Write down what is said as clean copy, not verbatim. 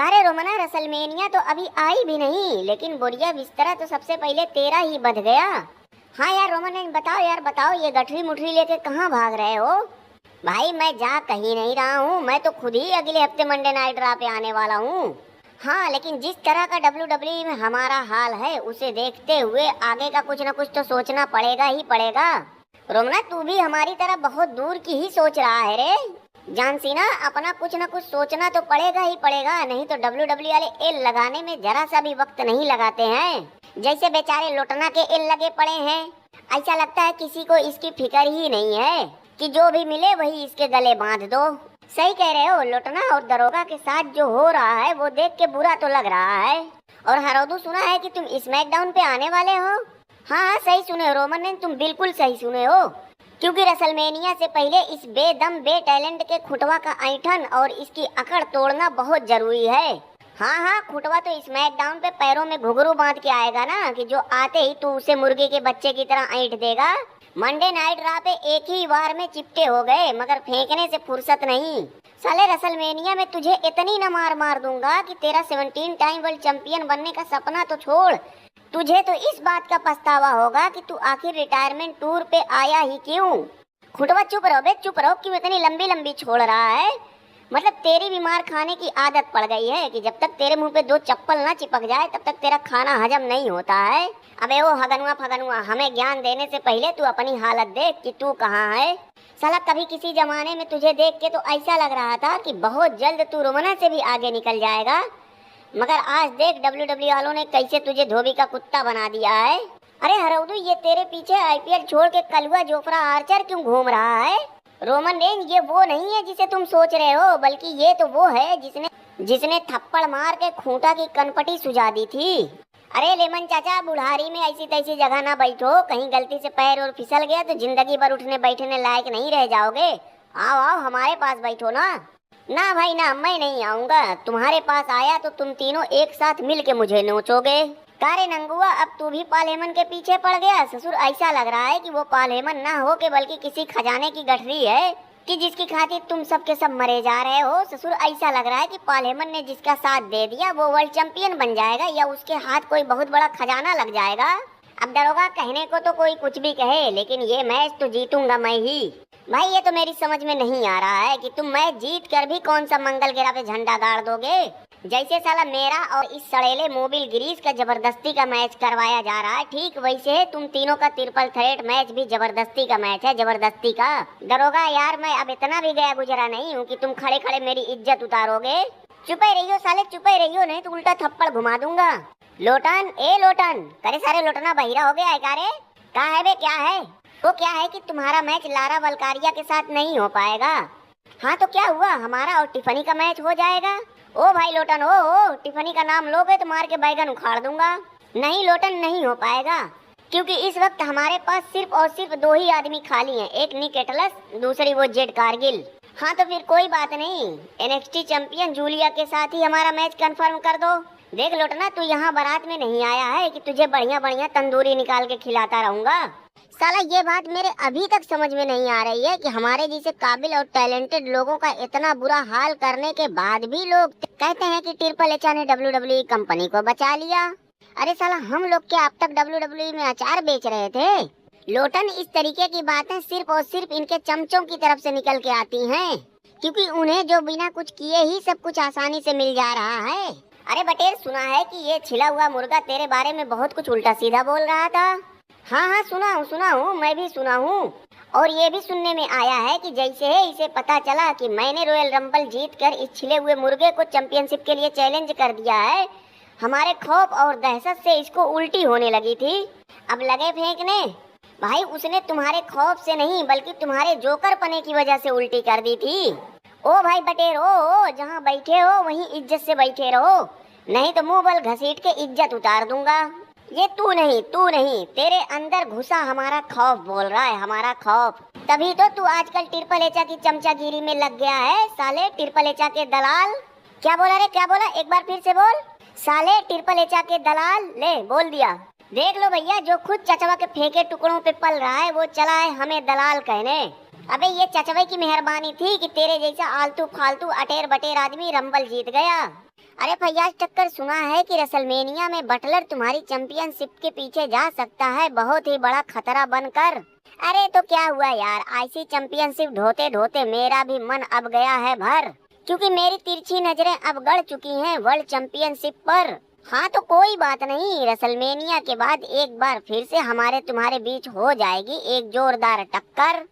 कारे रोमना, रसलमेनिया तो अभी आई भी नहीं, लेकिन बुढ़िया बिस्तरा तो सबसे पहले तेरा ही बध गया। हाँ यार रोमन, बताओ यार बताओ, ये गठरी मुठरी लेके कहाँ भाग रहे हो? भाई मैं जा कहीं नहीं रहा हूँ, मैं तो खुद ही अगले हफ्ते मंडे नाइट ड्रा पे आने वाला हूँ। हाँ लेकिन जिस तरह का WWE में हमारा हाल है उसे देखते हुए आगे का कुछ न कुछ तो सोचना पड़ेगा ही पड़ेगा। रोमना तू भी हमारी तरह बहुत दूर की ही सोच रहा है रे। जानसी ना, अपना कुछ न कुछ सोचना तो पड़ेगा ही पड़ेगा, नहीं तो WWE वाले एल लगाने में जरा सा भी वक्त नहीं लगाते हैं। जैसे बेचारे लोटना के एल लगे पड़े हैं, ऐसा लगता है किसी को इसकी फिक्र ही नहीं है कि जो भी मिले वही इसके गले बांध दो। सही कह रहे हो, लोटना और दरोगा के साथ जो हो रहा है वो देख के बुरा तो लग रहा है। और हरोदू, सुना है कि तुम स्मैकडाउन पे आने वाले हो? हाँ सही सुने हो रोमन ने, तुम बिल्कुल सही सुने हो, क्योंकि रसलमेनिया से पहले इस बेदम बे टैलेंट के खुटवा का ऐंठन और इसकी अकड़ तोड़ना बहुत जरूरी है। हाँ, खुटवा तो स्मैकडाउन पे पैरों में घुंघरू बांध के आएगा ना, कि जो आते ही तू उसे मुर्गे के बच्चे की तरह ऐंठ देगा। मंडे नाइट ड्रा पे एक ही बार में चिपटे हो गए, मगर फेंकने से फुर्सत नहीं। साले रसलमेनिया में तुझे इतनी न मार दूंगा कि तेरा 17 टाइम वर्ल्ड चैंपियन बनने का सपना तो छोड़, तुझे तो इस बात का पछतावा होगा कि तू आखिर रिटायरमेंट टूर पे आया ही क्यों। खुटवा चुप रहो बे, चुप रहो, क्यों इतनी लंबी लंबी छोड़ रहा है? मतलब तेरी भी मार खाने की आदत पड़ गई है कि जब तक तेरे मुंह पे 2 चप्पल ना चिपक जाए तब तक तेरा खाना हजम नहीं होता है। अबे वो हगनुआ फगनुआ, हमें ज्ञान देने से पहले तू अपनी हालत देख कि तू कहाँ है। साला कभी किसी जमाने में तुझे देख के तो ऐसा लग रहा था कि बहुत जल्द तू रोमना से भी आगे निकल जाएगा, मगर आज देख WWE वालों ने कैसे तुझे धोबी का कुत्ता बना दिया है। अरे हरौदू, ये तेरे पीछे IPL छोड़ के कलुआ जोफ्रा आर्चर क्यों घूम रहा है? रोमन रेंज ये वो नहीं है जिसे तुम सोच रहे हो, बल्कि ये तो वो है जिसने थप्पड़ मार के खूंटा की कनपटी सुझा दी थी। अरे लेमन चाचा, बुढ़ारी में ऐसी तैसी जगह ना बैठो, कहीं गलती से पैर और फिसल गया तो जिंदगी भर उठने बैठने लायक नहीं रह जाओगे। आओ आओ हमारे पास बैठो ना। ना भाई ना, मैं नहीं आऊंगा, तुम्हारे पास आया तो तुम तीनों एक साथ मिल के मुझे नोचोगे। कारे नंगुआ, अब तू भी पाल हेमन के पीछे पड़ गया। ससुर ऐसा लग रहा है कि वो पाल हेमन ना हो के बल्कि किसी खजाने की गठरी है कि जिसकी खातिर तुम सब के सब मरे जा रहे हो। ससुर ऐसा लग रहा है कि पाल हेमन ने जिसका साथ दे दिया वो वर्ल्ड चैंपियन बन जाएगा या उसके हाथ कोई बहुत बड़ा खजाना लग जाएगा। अब दरोगा, कहने को तो कोई कुछ भी कहे, लेकिन ये मैच तो जीतूंगा मैं ही। भाई ये तो मेरी समझ में नहीं आ रहा है कि तुम मैच जीत कर भी कौन सा मंगल गिरा पे झंडा गाड़ दोगे। जैसे साला मेरा और इस सड़ेले मोबिल गिरीश का जबरदस्ती का मैच करवाया जा रहा है, ठीक वैसे तुम तीनों का ट्रिपल थ्रेट मैच भी जबरदस्ती का मैच है, जबरदस्ती का। दरोगा यार, मैं अब इतना भी गया गुजरा नहीं हूँ कि तुम खड़े खड़े मेरी इज्जत उतारोगे। चुपे रहियो साले, चुपे रहियो, नहीं तो उल्टा थप्पड़ घुमा दूंगा। लोटन, ए लोटन, करे सारे लोटना बहिरा हो गया है का रे? क्या है बे, क्या है? वो क्या है कि तुम्हारा मैच लारा वलकारिया के साथ नहीं हो पाएगा। हाँ तो क्या हुआ, हमारा और टिफनी का मैच हो जाएगा। ओ भाई लोटन, ओ टिफनी का नाम लोगे तो मार के बैगन उखाड़ दूंगा। नहीं लोटन, नहीं हो पाएगा, क्योंकि इस वक्त हमारे पास सिर्फ और सिर्फ 2 ही आदमी खाली हैं, एक निक एटलस, दूसरी वो जेड कारगिल। हाँ तो फिर कोई बात नहीं, NXT चैंपियन जूलिया के साथ ही हमारा मैच कंफर्म कर दो। देख लोटना, तू यहाँ बारात में नहीं आया है कि तुझे बढ़िया बढ़िया तंदूरी निकाल के खिलाता रहूंगा। साला ये बात मेरे अभी तक समझ में नहीं आ रही है कि हमारे जैसे काबिल और टैलेंटेड लोगों का इतना बुरा हाल करने के बाद भी लोग कहते हैं कि ट्रिपल एच ने WWE कंपनी को बचा लिया। अरे साला, हम लोग क्या अब तक WWE में अचार बेच रहे थे? लोटन, इस तरीके की बातें सिर्फ और सिर्फ इनके चमचों की तरफ से निकल के आती हैं, क्योंकि उन्हें जो बिना कुछ किए ही सब कुछ आसानी से मिल जा रहा है। अरे बटेर, सुना है कि ये छिला हुआ मुर्गा तेरे बारे में बहुत कुछ उल्टा सीधा बोल रहा था। हाँ सुना हूँ, मैं भी सुना हूँ। और ये भी सुनने में आया है कि जैसे ही इसे पता चला कि मैंने रॉयल रंबल जीत कर इस छिले हुए मुर्गे को चैंपियनशिप के लिए चैलेंज कर दिया है, हमारे खौफ और दहशत से इसको उल्टी होने लगी थी। अब लगे फेंकने। भाई उसने तुम्हारे खौफ से नहीं बल्कि तुम्हारे जोकर पने की वजह से उल्टी कर दी थी। ओ भाई बटेर, ओ जहाँ बैठे हो वहीं इज्जत से बैठे रहो, नहीं तो मुंह बल घसीट के इज्जत उतार दूंगा। ये तू नहीं, तेरे अंदर घुसा हमारा खौफ बोल रहा है, हमारा खौफ। तभी तो तू आजकल ट्रिपल एचा की चमचागिरी में लग गया है। साले ट्रिपल एचा के दलाल। क्या बोला रे, क्या बोला? एक बार फिर से बोल। साले ट्रिपल एचा के दलाल। ले बोल दिया। देख लो भैया, जो खुद चचवा के फेंके टुकड़ों पे पल रहा है वो चला है हमें दलाल कहने। अबे ये चचवे की मेहरबानी थी कि तेरे जैसा आलतू फालतू अटेर बटेर आदमी रंबल जीत गया। अरे फैयाज टक्कर, सुना है कि रेसलमेनिया में बटलर तुम्हारी चैंपियनशिप के पीछे जा सकता है, बहुत ही बड़ा खतरा बनकर। अरे तो क्या हुआ यार, आईसी चैंपियनशिप ढोते ढोते मेरा भी मन अब गया है भर, क्योंकि मेरी तिरछी नजरें अब गड़ चुकी हैं वर्ल्ड चैंपियनशिप पर। हाँ तो कोई बात नहीं, रेसलमेनिया के बाद एक बार फिर से हमारे तुम्हारे बीच हो जाएगी एक जोरदार टक्कर।